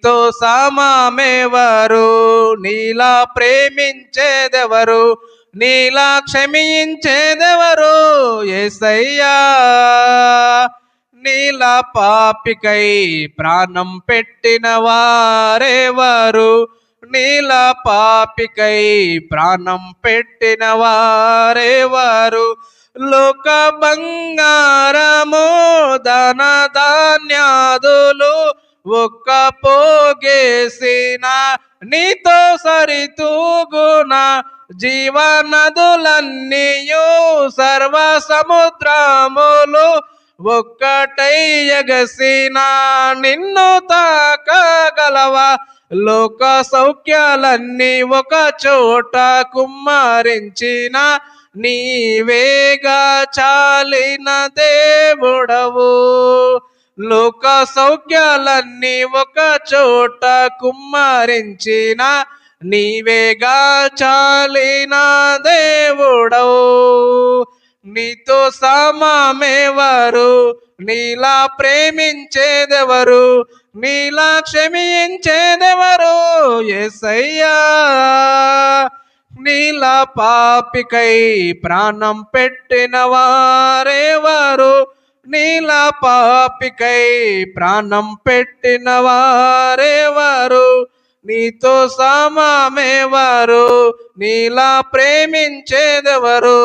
నీతో సమమెవరు? నీలా ప్రేమించేదెవరు? నీలా క్షమించేదెవరు? యేసయ్యా. నీలా పాపికై ప్రాణం పెట్టిన వారెవరు? నీలా పాపికై ప్రాణం పెట్టిన వారెవరు? లోక బంగారము ధన ధాన్యాదులు ఒక్క పోగేసిన నీతో సరితూగున జీవనదులన్నీయు సర్వ సముద్రములు ఒక్కటై ఎగసిన నిన్ను తాకగలవా? లోక సౌఖ్యాలన్నీ ఒక చోట కుమ్మరించిన నీవేగా చాలిన దేవుడవు. లోక సౌఖ్యాలన్నీ ఒక చోట కుమ్మరించిన నీవేగా చాలిన దేవుడవు. నీతో సమమెవరు? నీలా ప్రేమించేదెవరు? నీలా క్షమించేదెవరు? యేసయ్యా. నీలా పాపికై ప్రాణం పెట్టిన వారెవరు? నీలా పాపికై ప్రాణం పెట్టిన వారెవరు? నీతో సమమెవరు? నీలా ప్రేమించేదెవరు?